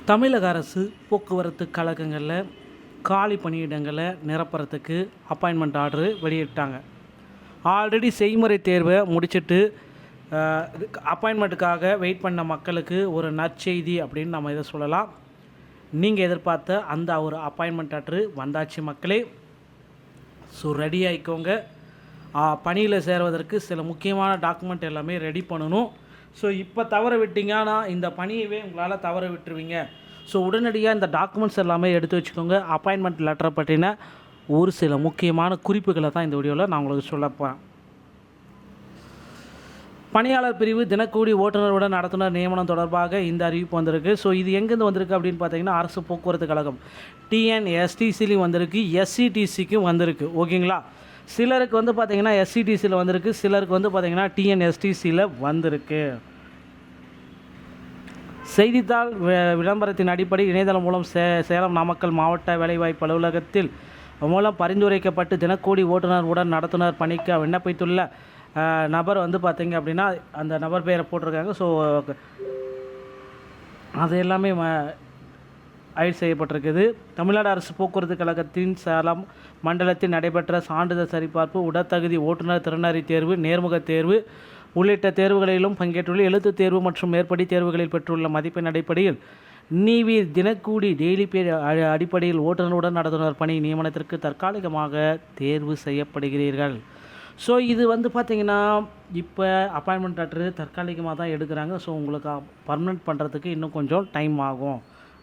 தமிழக அரசு போக்குவரத்து கழகங்களில் காலி பணியிடங்களை நிரப்புறதுக்கு அப்பாயின்மெண்ட் ஆர்டரு வெளியிட்டாங்க. ஆல்ரெடி செய்முறை தேர்வை முடிச்சுட்டு அப்பாயின்மெண்ட்டுக்காக வெயிட் பண்ண மக்களுக்கு ஒரு நற்செய்தி அப்படின்னு நம்ம இதை சொல்லலாம். நீங்கள் எதிர்பார்த்த அந்த ஒரு அப்பாயின்மெண்ட் ஆர்டரு வந்தாச்சு மக்களே. ஸோ ரெடி ஆகிக்கோங்க. பணியில் சேருவதற்கு சில முக்கியமான டாக்குமெண்ட் எல்லாமே ரெடி பண்ணணும். ஸோ இப்போ தவற விட்டிங்கன்னா இந்த பணியவே உங்களால் தவற விட்டுருவீங்க. ஸோ உடனடியாக இந்த டாக்குமெண்ட்ஸ் எல்லாமே எடுத்து வச்சுக்கோங்க. அப்பாயின்மெண்ட் லெட்டரை பற்றின ஒரு சில முக்கியமான குறிப்புகளை தான் இந்த வீடியோவில் நான் உங்களுக்கு சொல்ல போகிறேன். பணியாளர் பிரிவு தினக்கூலி ஓட்டுநருடன் நடத்துனர் நியமனம் தொடர்பாக இந்த அறிவிப்பு வந்திருக்கு. ஸோ இது எங்கேருந்து வந்திருக்கு அப்படின்னு பார்த்தீங்கன்னா, அரசு போக்குவரத்து கழகம் டிஎன்எஸ்டிசிலையும் வந்திருக்கு, எஸ்சிடிசிக்கும் வந்திருக்கு. ஓகேங்களா? சிலருக்கு வந்து பார்த்திங்கன்னா எஸ்சிடிசியில் வந்திருக்கு, சிலருக்கு வந்து பார்த்திங்கன்னா டிஎன்எஸ்டிசியில் வந்திருக்கு. செய்தித்தாள் விளம்பரத்தின் அடிப்படை இணையதளம் மூலம் சேலம் நாமக்கல் மாவட்ட வேலைவாய்ப்பு அலுவலகத்தில் மூலம் பரிந்துரைக்கப்பட்டு தினக்கூலி ஓட்டுநர் உடன் நடத்துனர் பணிக்கு விண்ணப்பித்துள்ள நபர் வந்து பார்த்திங்க அப்படின்னா அந்த நபர் பெயரை போட்டிருக்காங்க. ஸோ அது எல்லாமே ஆய்வு செய்யப்பட்டிருக்குது. தமிழ்நாடு அரசு போக்குவரத்து கழகத்தின் சேலம் மண்டலத்தில் நடைபெற்ற சான்றிதழ் சரிபார்ப்பு, உடற்தகுதி, ஓட்டுநர் திறனறி தேர்வு, நேர்முக தேர்வு உள்ளிட்ட தேர்வுகளிலும் பங்கேற்றுள்ள எழுத்து தேர்வு மற்றும் மேற்படி தேர்வுகளில் பெற்றுள்ள மதிப்பெண் அடிப்படையில் நீவி தினக்கூலி டெய்லி பே அடிப்படையில் ஓட்டுநருடன் நடத்துனர் பணி நியமனத்திற்கு தற்காலிகமாக தேர்வு செய்யப்படுகிறீர்கள். ஸோ இது வந்து பார்த்திங்கன்னா இப்போ அப்பாயின்மெண்ட் லெட்டரு தற்காலிகமாக தான் எடுக்கிறாங்க. ஸோ உங்களுக்கு பர்மனெண்ட் பண்ணுறதுக்கு இன்னும் கொஞ்சம் டைம் ஆகும்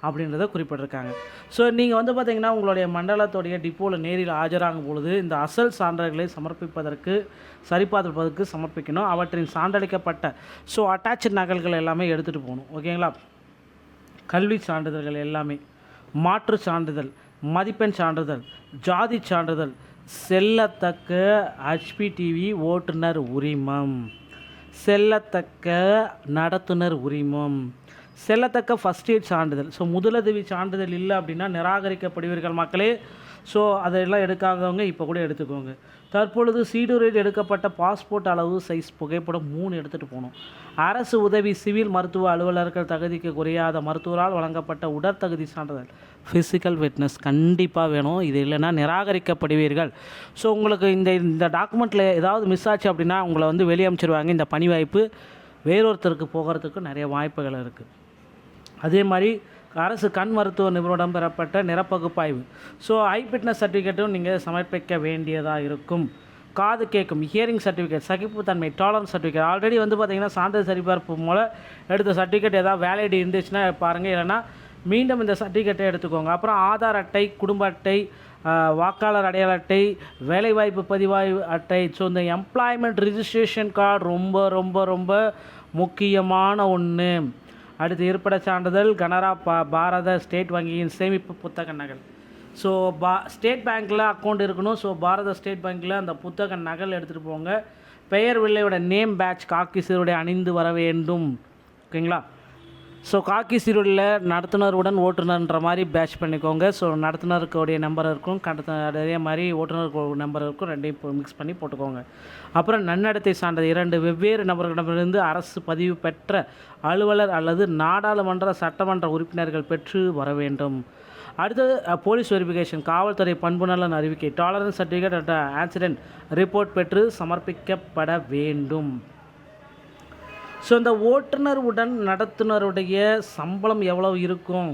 அப்படின்றத குறிப்பிட்டிருக்காங்க. ஸோ நீங்கள் வந்து பார்த்திங்கன்னா உங்களுடைய மண்டலத்துடைய டிப்போவில் நேரில் ஆஜராகும் பொழுது இந்த அசல் சான்றிதழ்களை சமர்ப்பிப்பதற்கு சரிபார்ப்பதற்கு சமர்ப்பிக்கணும். அவற்றின் சான்றளிக்கப்பட்ட அட்டாச்சு நகல்கள் எல்லாமே எடுத்துகிட்டு போகணும். ஓகேங்களா? கல்வி சான்றிதழ்கள் எல்லாமே, மாற்று சான்றிதழ், மதிப்பெண் சான்றிதழ், ஜாதி சான்றிதழ், செல்லத்தக்க HPTV ஓட்டுநர் உரிமம், செல்லத்தக்க நடத்துனர் உரிமம், செல்லத்தக்க ஃபஸ்ட் எய்ட் சான்றிதழ். ஸோ முதலுதவி சான்றிதழ் இல்லை அப்படின்னா நிராகரிக்கப்படுவீர்கள் மக்களே. ஸோ அதெல்லாம் எடுக்காதவங்க இப்போ கூட எடுத்துக்கோங்க. தற்பொழுது சீடுரையில் எடுக்கப்பட்ட பாஸ்போர்ட் அளவு சைஸ் புகைப்படம் 3 எடுத்துகிட்டு போகணும். அரசு உதவி சிவில் மருத்துவ அலுவலர்கள் தகுதிக்கு குறையாத மருத்துவரால் வழங்கப்பட்ட உடற்தகுதி சான்றிதழ், ஃபிசிக்கல் ஃபிட்னஸ் கண்டிப்பாக வேணும். இது இல்லைன்னா நிராகரிக்கப்படுவீர்கள். ஸோ உங்களுக்கு இந்த டாக்குமெண்ட்டில் ஏதாவது மிஸ் ஆச்சு அப்படின்னா உங்களை வந்து வெளியே அமைச்சிருவாங்க. இந்த பணி வாய்ப்பு வேறொருத்தருக்கு போகிறதுக்கு நிறைய வாய்ப்புகள் இருக்குது. அதே மாதிரி அரசு கண் மருத்துவ நிபுணரிடம் பெறப்பட்ட நிறப்பகுப்பாய்வு, ஐ ஃபிட்னஸ் சர்டிஃபிகேட்டும் நீங்கள் சமர்ப்பிக்க வேண்டியதாக இருக்கும். காது கேட்கும் ஹியரிங் சர்டிஃபிகேட், சகிப்புத்தன்மை டாலரன்ஸ் சர்டிஃபிகேட், ஆல்ரெடி வந்து பார்த்திங்கன்னா சான்றிதழ் சரிபார்ப்பு மூலம் எடுத்த சர்டிஃபிகேட் ஏதாவது வேலிட் இருந்துச்சுன்னா பாருங்கள், இல்லைனா மீண்டும் இந்த சர்டிஃபிகேட்டை எடுத்துக்கோங்க. அப்புறம் ஆதார் அட்டை, குடும்ப அட்டை, வாக்காளர் அடையாள அட்டை, வேலைவாய்ப்பு பதிவாய்வு அட்டை. ஸோ இந்த எம்ப்ளாய்மெண்ட் ரிஜிஸ்ட்ரேஷன் கார்டு ரொம்ப ரொம்ப ரொம்ப முக்கியமான ஒன்று. அடுத்து இருப்பிட சான்றிதழ், கனரா பாரத ஸ்டேட் வங்கியின் சேமிப்பு புத்தக நகல். ஸோ ஸ்டேட் பேங்க்கில் அக்கௌண்ட் இருக்கணும். ஸோ பாரத ஸ்டேட் பேங்க்கில் அந்த புத்தக நகல் எடுத்துகிட்டு போங்க. பெயர் வில்லையோட நேம் பேட்ச் காக்கி சீருடை அணிந்து வர வேண்டும். ஓகேங்களா? ஸோ காக்கி சீருடையில் நடத்துனருடன் ஓட்டுநர்ன்ற மாதிரி பேட்ச் பண்ணிக்கோங்க. ஸோ நடத்துனருக்குடைய நம்பர் இருக்கும், அதே மாதிரி ஓட்டுநருக்கு நம்பர் இருக்கும், ரெண்டையும் மிக்ஸ் பண்ணி போட்டுக்கோங்க. அப்புறம் நன்னடத்தை சான்றிதழ் 2 வெவ்வேறு நபர்களிடமிருந்து அரசு பதிவு பெற்ற அலுவலர் அல்லது நாடாளுமன்ற சட்டமன்ற உறுப்பினர்கள் பெற்று வர வேண்டும். அடுத்தது போலீஸ் வெரிஃபிகேஷன், காவல்துறை பண்புநலன் அறிவிக்கை, tolerance certificate and accident report பெற்று சமர்ப்பிக்கப்பட வேண்டும். ஸோ இந்த ஓட்டுநர் உடன் நடத்துனருடைய சம்பளம் எவ்வளவு இருக்கும்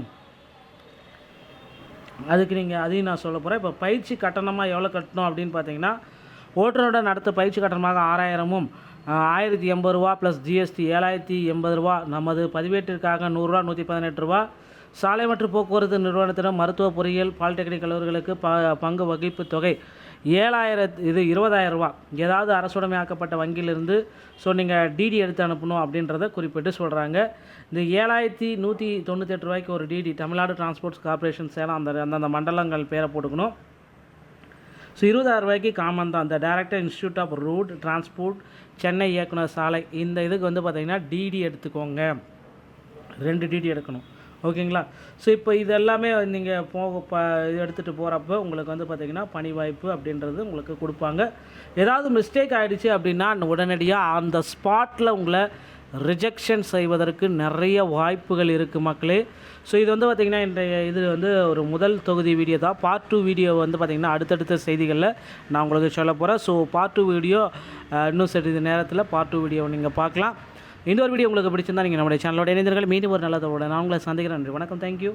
அதுக்கு அதையும் நான் சொல்ல போகிறேன். இப்போ பயிற்சி கட்டணமாக எவ்வளோ கட்டணும் அப்படின்னு பார்த்தீங்கன்னா, ஓட்டுநருடன் நடத்த பயிற்சி கட்டணமாக 6000ம் 1080 ரூபா ப்ளஸ் ஜிஎஸ்டி 7080 ரூபா. நமது பதிவேட்டிற்காக 100 ரூபா 118 ரூபா. சாலை மற்றும் போக்குவரத்து நிறுவனத்திடம் மருத்துவ பொறியியல் பாலிடெக்னிக் கல்லூரிகளுக்கு பங்கு வகிப்பு தொகை 7000, இது 20000 ரூபா. ஏதாவது அரசுடைமையாக்கப்பட்ட வங்கியிலிருந்து நீங்கள் டிடி எடுத்து அனுப்பணும் அப்படின்றத குறிப்பிட்டு சொல்கிறாங்க. இந்த 7198 ரூபாய்க்கு ஒரு DD Tamil Nadu transports corporation Salem அந்தந்த மண்டலங்கள் பேரை போட்டுக்கணும். ஸோ 20000 ரூபாய்க்கு காமன் தான். இந்த director institute of road transport Chennai இயக்குனர் சாலை, இந்த இதுக்கு வந்து பார்த்திங்கன்னா டிடி எடுத்துக்கோங்க. 2 டிடி எடுக்கணும். ஓகேங்களா? ஸோ இப்போ இது எல்லாமே நீங்கள் எடுத்துகிட்டு போகிறப்ப உங்களுக்கு வந்து பார்த்திங்கன்னா பணி வாய்ப்பு அப்படின்றது உங்களுக்கு கொடுப்பாங்க. ஏதாவது மிஸ்டேக் ஆகிடுச்சு அப்படின்னா உடனடியாக அந்த ஸ்பாட்டில் உங்களை ரிஜெக்ஷன் செய்வதற்கு நிறைய வாய்ப்புகள் இருக்குது மக்களே. ஸோ இது வந்து பார்த்திங்கன்னா இன்றைய இது வந்து ஒரு முதல் தொகுதி வீடியோ தான். பார்ட் 2 வீடியோ வந்து பார்த்திங்கன்னா அடுத்தடுத்த செய்திகளில் நான் உங்களுக்கு சொல்ல போகிறேன். ஸோ பார்ட் 2 வீடியோ இன்னும் சிறிது நேரத்தில் பார்ட் 2 வீடியோ நீங்கள் பார்க்கலாம். இந்த ஒரு வீடியோ உங்களுக்கு பிடிச்சிருந்தால் நீங்கள் நம்முடைய சேனலோட இணைந்தீர்கள். மீண்டும் ஒரு நல்லதோட நான் உங்களை சந்திக்கிறேன். நன்றி, வணக்கம், தேங்க்யூ.